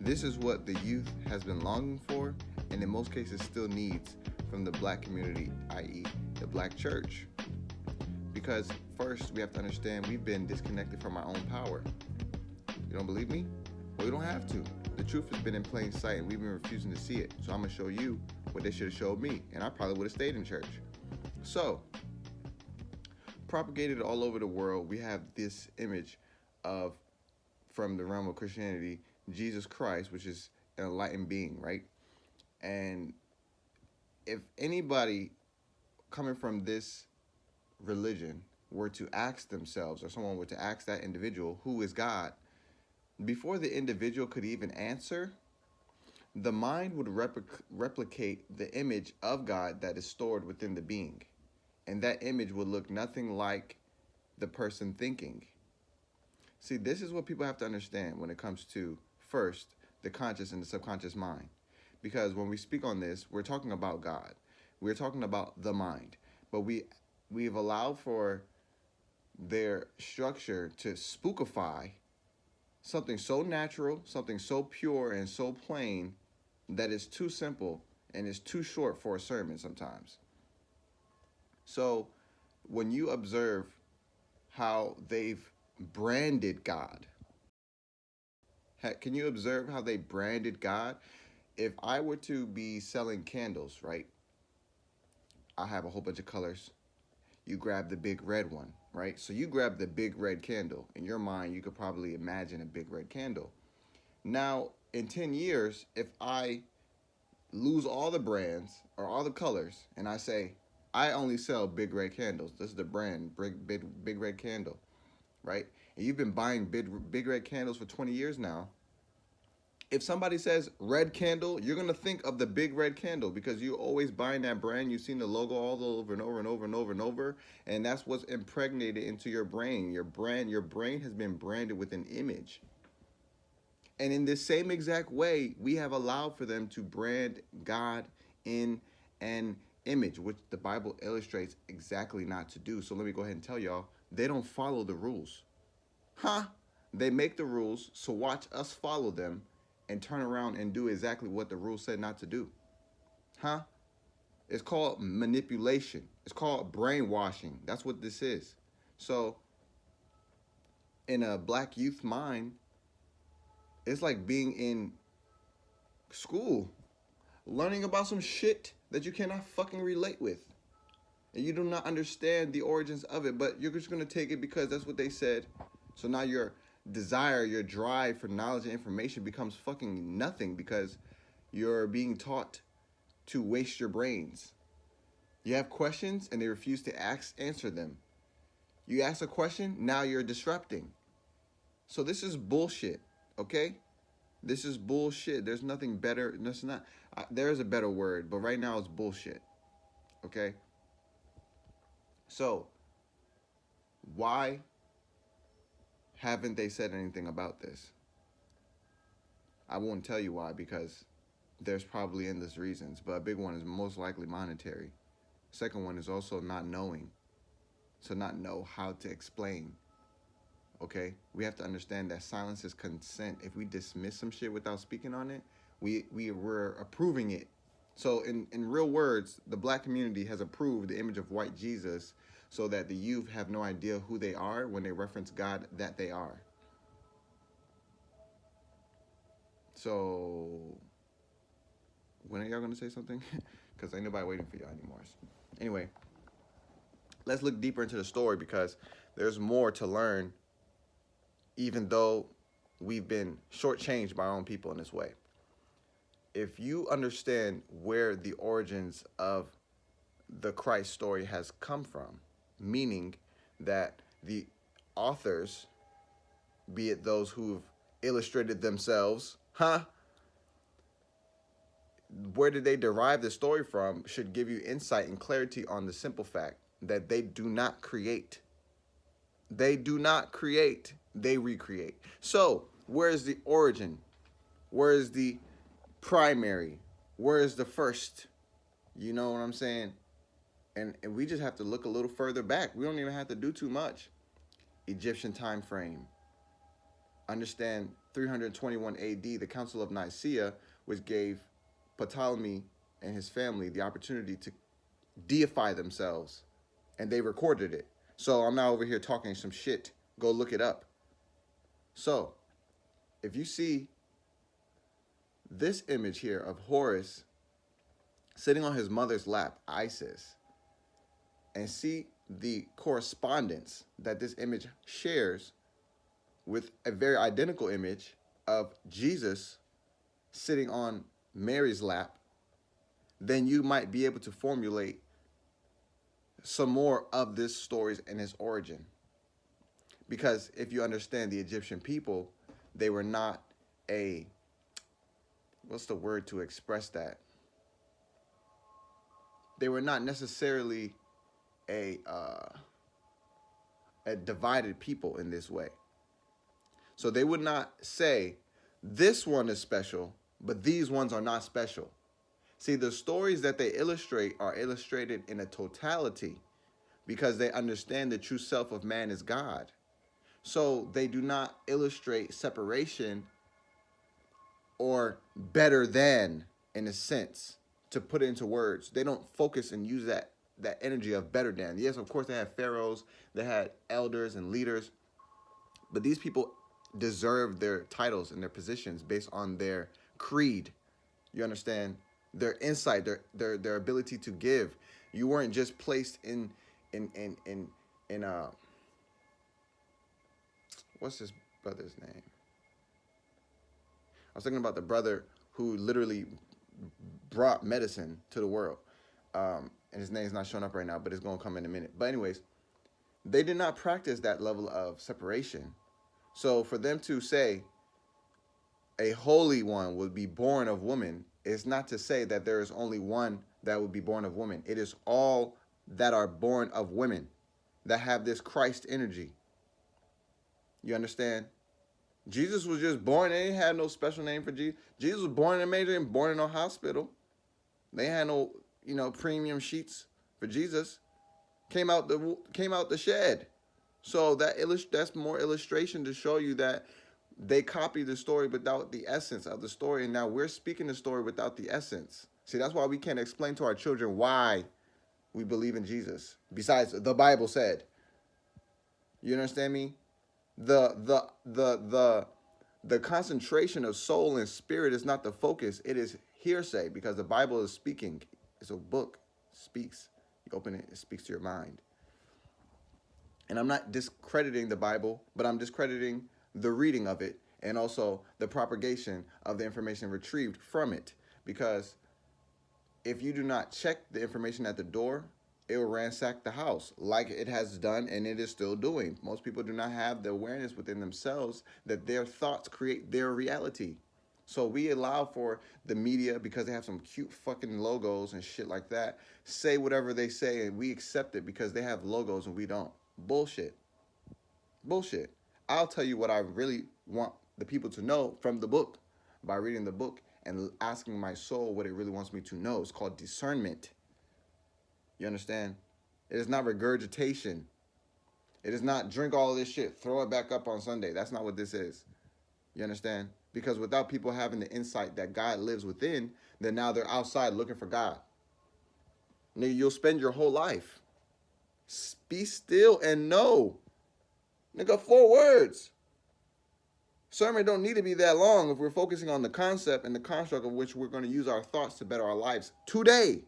This is what the youth has been longing for, and in most cases still needs from the black community, i.e. the black church. Because first, we have to understand we've been disconnected from our own power. You don't believe me? Well, you don't have to. The truth has been in plain sight, and we've been refusing to see it. So I'm going to show you what they should have showed me, and I probably would have stayed in church. So, propagated all over the world, we have this image of, from the realm of Christianity, Jesus Christ, which is an enlightened being, right? And if anybody coming from this religion were to ask themselves, or someone were to ask that individual, who is God, before the individual could even answer, the mind would replicate the image of God that is stored within the being. And that image would look nothing like the person thinking. See, this is what people have to understand when it comes to, first, the conscious and the subconscious mind. Because when we speak on this, we're talking about God. We're talking about the mind. But we've allowed for their structure to spookify something so natural, something so pure and so plain that is too simple and is too short for a sermon sometimes. So when you observe how they've branded God, can you observe how they branded God? If I were to be selling candles, right? I have a whole bunch of colors. You grab the big red one, right? So you grab the big red candle. In your mind, you could probably imagine a big red candle. Now, in 10 years, if I lose all the brands or all the colors and I say, I only sell big red candles. This is the brand, big red candle, right? And you've been buying big red candles for 20 years now. If somebody says red candle, you're going to think of the big red candle because you're always buying that brand. You've seen the logo all over and over and over and over and over. And that's what's impregnated into your brain. Your brain has been branded with an image. And in this same exact way, we have allowed for them to brand God in an image, which the Bible illustrates exactly not to do. So let me go ahead and tell y'all, they don't follow the rules. They make the rules, so watch us follow them and turn around and do exactly what the rule said not to do. It's called manipulation. It's called brainwashing. That's what this is. So in a black youth mind, it's like being in school, learning about some shit that you cannot fucking relate with. And you do not understand the origins of it, but you're just going to take it because that's what they said. So now your desire, your drive for knowledge and information becomes fucking nothing because you're being taught to waste your brains. You have questions and they refuse to answer them. You ask a question, now you're disrupting. So this is bullshit, okay? This is bullshit. There's nothing better. There is a better word, but right now it's bullshit, okay? So why haven't they said anything about this? I won't tell you why, because there's probably endless reasons, but a big one is most likely monetary. Second one is also not knowing. So not know how to explain. Okay? We have to understand that silence is consent. If we dismiss some shit without speaking on it, we're approving it. So in real words, the black community has approved the image of white Jesus so that the youth have no idea who they are when they reference God that they are. So when are y'all going to say something? Because ain't nobody waiting for y'all anymore. Anyway, let's look deeper into the story because there's more to learn, even though we've been shortchanged by our own people in this way. If you understand where the origins of the Christ story has come from, meaning that the authors, be it those who've illustrated themselves, where did they derive the story from, should give you insight and clarity on the simple fact that they do not create. They do not create, they recreate. So, where is the origin? Where is the primary? Where is the first? You know what I'm saying? And we just have to look a little further back. We don't even have to do too much. Egyptian time frame. Understand 321 AD, the Council of Nicaea, which gave Ptolemy and his family the opportunity to deify themselves, and they recorded it. So I'm not over here talking some shit. Go look it up. So if you see this image here of Horus sitting on his mother's lap, Isis, and see the correspondence that this image shares with a very identical image of Jesus sitting on Mary's lap, then you might be able to formulate some more of this stories and its origin. Because if you understand the Egyptian people, they were not a, what's the word to express that? They were not necessarily a divided people in this way. So they would not say, this one is special, but these ones are not special. See, the stories that they illustrate are illustrated in a totality because they understand the true self of man is God. So they do not illustrate separation or better than, in a sense, to put it into words. They don't focus and use that energy of better than. Yes, of course, they had pharaohs, they had elders and leaders, but these people deserve their titles and their positions based on their creed. You understand? Their insight, their ability to give. You weren't just placed in what's his brother's name? I was thinking about the brother who literally brought medicine to the world. And his name's not showing up right now, but it's going to come in a minute. But anyways, they did not practice that level of separation. So for them to say a holy one would be born of woman, is not to say that there is only one that would be born of woman. It is all that are born of women that have this Christ energy. You understand? Jesus was just born. They didn't have no special name for Jesus. Jesus was born in a manger and born in a hospital. They had no, premium sheets for Jesus. Came out the shed. So that's more illustration to show you that they copied the story without the essence of the story. And now we're speaking the story without the essence. See, that's why we can't explain to our children why we believe in Jesus. Besides, the Bible said. You understand me? The concentration of soul and spirit is not the focus. It is hearsay because the Bible is speaking. It's a book. It speaks. You open it, it speaks to your mind. And I'm not discrediting the Bible, but I'm discrediting the reading of it and also the propagation of the information retrieved from it. Because if you do not check the information at the door, it will ransack the house like it has done and it is still doing. Most people do not have the awareness within themselves that their thoughts create their reality. So we allow for the media, because they have some cute fucking logos and shit like that, say whatever they say and we accept it because they have logos and we don't. Bullshit. Bullshit. I'll tell you what I really want the people to know from the book by reading the book and asking my soul what it really wants me to know. It's called discernment. You understand? It is not regurgitation. It is not drink all of this shit, throw it back up on Sunday. That's not what this is. You understand? Because without people having the insight that God lives within, then now they're outside looking for God. Nigga, you'll spend your whole life. Be still and know. Nigga, 4 words. Sermon don't need to be that long if we're focusing on the concept and the construct of which we're going to use our thoughts to better our lives today.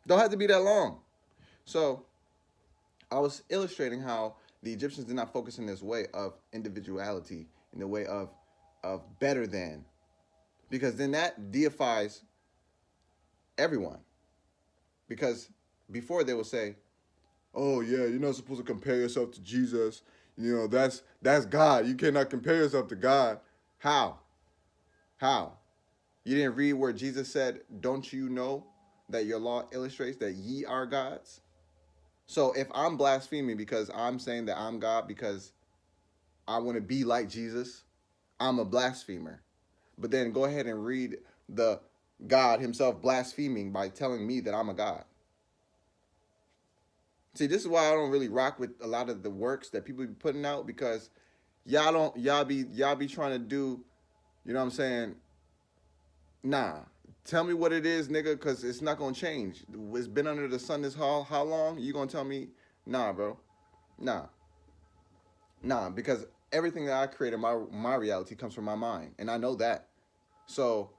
Don't have to be that long. So I was illustrating how the Egyptians did not focus in this way of individuality, in the way of better than, because then that deifies everyone. Because before they will say, oh yeah, you're not supposed to compare yourself to Jesus. That's God. You cannot compare yourself to God. How? You didn't read where Jesus said, don't you know that your law illustrates that ye are gods? So if I'm blaspheming because I'm saying that I'm God because I want to be like Jesus, I'm a blasphemer. But then go ahead and read the God himself blaspheming by telling me that I'm a God. See, this is why I don't really rock with a lot of the works that people be putting out, because Y'all be trying to do, you know what I'm saying? Nah. Tell me what it is, nigga, because it's not going to change. It's been under the sun this how long? You going to tell me? Nah, bro. Nah. Nah, because everything that I create in my reality comes from my mind, and I know that. So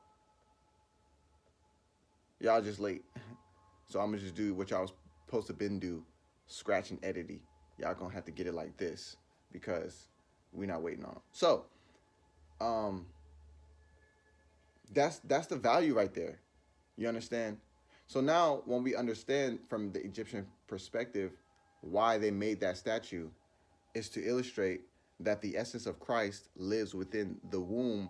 y'all just late. So I'm gonna just do what y'all was supposed to been do, scratch and edity. Y'all gonna have to get it like this because we not waiting on it. So, um, that's the value right there. You understand? So now when we understand from the Egyptian perspective why they made that statue is to illustrate that the essence of Christ lives within the womb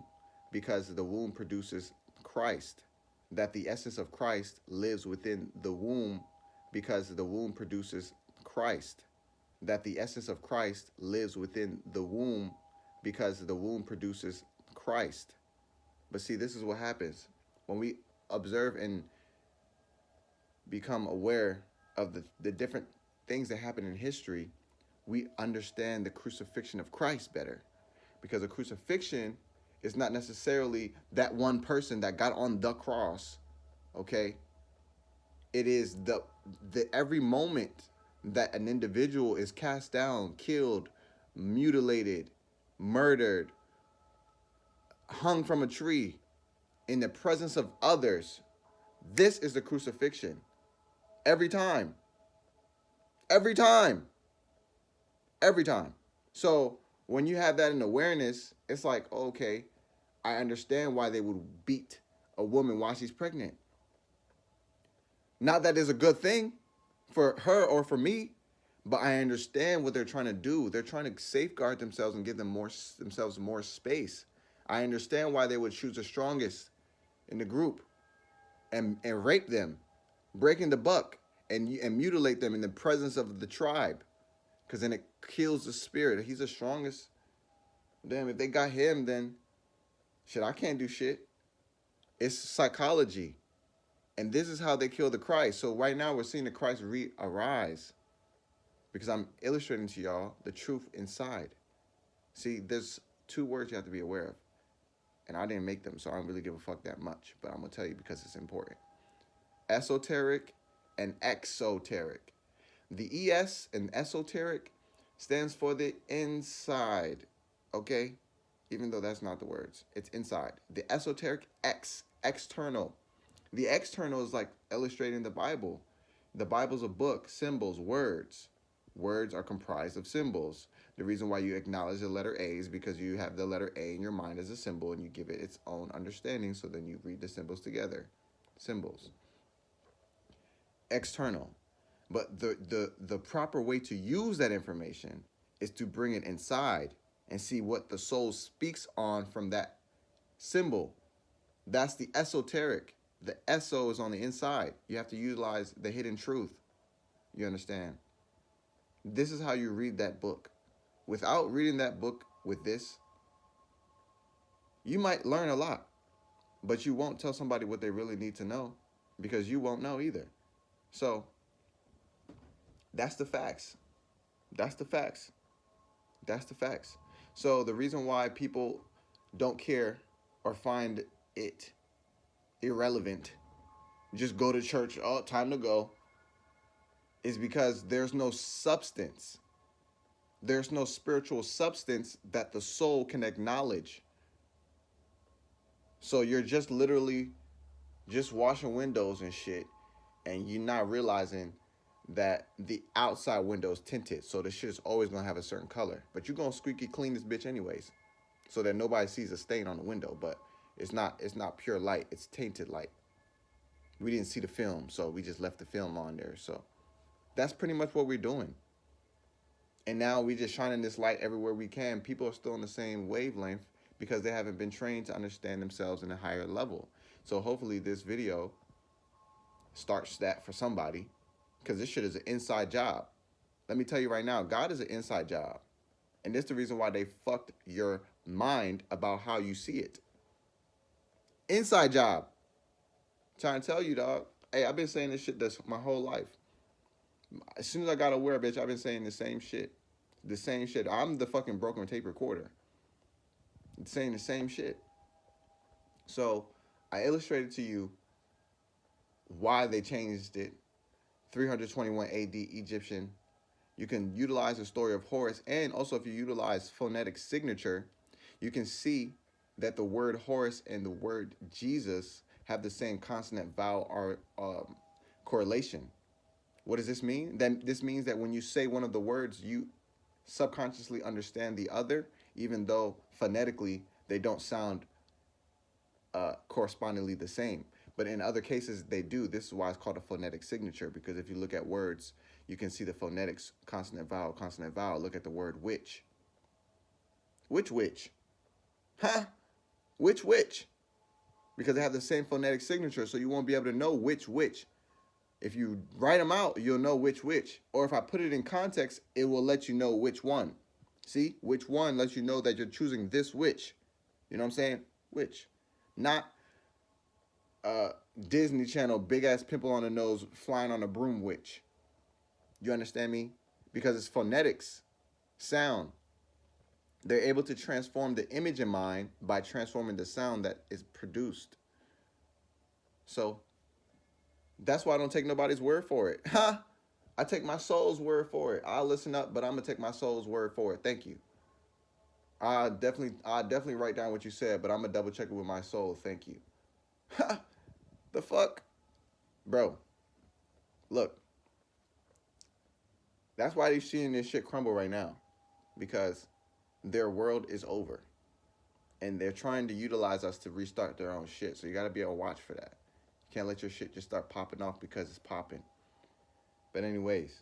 because the womb produces Christ. That the essence of Christ lives within the womb because the womb produces Christ. That the essence of Christ lives within the womb because the womb produces Christ. But see, this is what happens when we observe and become aware of the different things that happen in history. We understand the crucifixion of Christ better, because a crucifixion is not necessarily that one person that got on the cross. Okay, it is the every moment that an individual is cast down, killed, mutilated, murdered, hung from a tree in the presence of others. This is the crucifixion. Every time. Every time. Every time. So when you have that in awareness, it's like, okay, I understand why they would beat a woman while she's pregnant. Not that it's a good thing for her or for me, but I understand what they're trying to do. They're trying to safeguard themselves and give themselves more space. I understand why they would choose the strongest in the group and rape them, breaking the buck, and mutilate them in the presence of the tribe, because then it kills the spirit. He's the strongest. Damn, if they got him, then shit, I can't do shit. It's psychology. And this is how they kill the Christ. So right now we're seeing the Christ arise, because I'm illustrating to y'all the truth inside. See, there's two words you have to be aware of. And I didn't make them, so I don't really give a fuck that much. But I'm going to tell you because it's important. Esoteric and exoteric. The ES in esoteric stands for the inside. Okay? Even though that's not the words. It's inside. The esoteric external. The external is like illustrating the Bible. The Bible's a book, symbols, words. Words are comprised of symbols. The reason why you acknowledge the letter A is because you have the letter A in your mind as a symbol and you give it its own understanding, so then you read the symbols together. Symbols. External. But the proper way to use that information is to bring it inside and see what the soul speaks on from that symbol. That's the esoteric. The eso is on the inside. You have to utilize the hidden truth. You understand? This is how you read that book. Without reading that book with this, you might learn a lot, but you won't tell somebody what they really need to know, because you won't know either. So that's the facts. That's the facts. That's the facts. So the reason why people don't care or find it irrelevant, just go to church, oh, time to go, is because there's no substance. There's no spiritual substance that the soul can acknowledge. So you're just literally just washing windows and shit, and you're not realizing that the outside window is tinted, so the shit is always gonna have a certain color. But you're gonna squeaky clean this bitch anyways, so that nobody sees a stain on the window. But it's not pure light, it's tainted light. We didn't see the film, so we just left the film on there. So that's pretty much what we're doing. And now we just shining this light everywhere we can. People are still on the same wavelength because they haven't been trained to understand themselves in a higher level. So hopefully this video starts that for somebody, because this shit is an inside job. Let me tell you right now, God is an inside job. And this is the reason why they fucked your mind about how you see it. Inside job. Trying to tell you, dog. Hey, I've been saying this shit my whole life. As soon as I got aware, bitch, I've been saying the same shit. The same shit. I'm the fucking broken tape recorder. It's saying the same shit. So I illustrated to you why they changed it. 321 AD Egyptian. You can utilize the story of Horus, and also if you utilize phonetic signature, you can see that the word Horus and the word Jesus have the same consonant vowel or correlation. What does this mean? Then this means that when you say one of the words, you subconsciously understand the other, even though phonetically they don't sound correspondingly the same. But in other cases, they do. This is why it's called a phonetic signature, because if you look at words, you can see the phonetics, consonant, vowel, consonant, vowel. Look at the word which. Which? Huh? Which? Because they have the same phonetic signature, so you won't be able to know which. If you write them out, you'll know which. Or if I put it in context, it will let you know which one. See? Which one lets you know that you're choosing this which. You know what I'm saying? Which. Not Disney Channel, big ass pimple on the nose, flying on a broom witch. You understand me? Because it's phonetics, sound. They're able to transform the image in mind by transforming the sound that is produced. So that's why I don't take nobody's word for it. Huh? I take my soul's word for it. I'll listen up, but I'm gonna take my soul's word for it. Thank you. I definitely write down what you said, but I'm gonna double check it with my soul. Thank you. Ha! The fuck? Bro. Look. That's why they're seeing this shit crumble right now. Because their world is over. And they're trying to utilize us to restart their own shit. So you gotta be on watch for that. You can't let your shit just start popping off because it's popping. But anyways,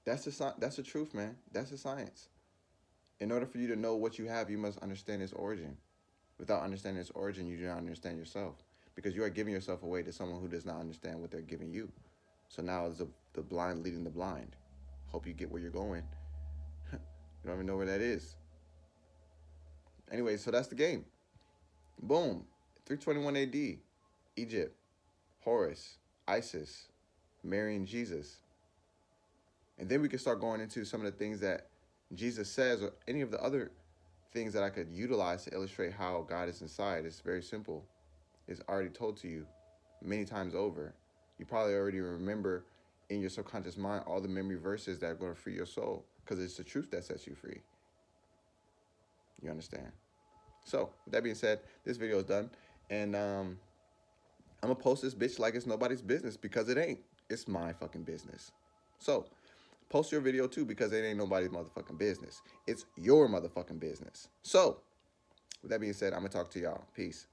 that's the truth, man. That's the science. In order for you to know what you have, you must understand its origin. Without understanding its origin, you do not understand yourself. Because you are giving yourself away to someone who does not understand what they're giving you. So now it's the blind leading the blind. Hope you get where you're going. You don't even know where that is. Anyway, so that's the game. Boom. 321 AD. Egypt. Horus. Isis. Marrying Jesus. And then we can start going into some of the things that Jesus says, or any of the other things that I could utilize to illustrate how God is inside. It's very simple. It's already told to you many times over. You probably already remember in your subconscious mind all the memory verses that are going to free your soul, because it's the truth that sets you free. You understand? So, with that being said, this video is done. And I'm going to post this bitch like it's nobody's business, because it ain't. It's my fucking business. So, post your video too, because it ain't nobody's motherfucking business. It's your motherfucking business. So, with that being said, I'm going to talk to y'all. Peace.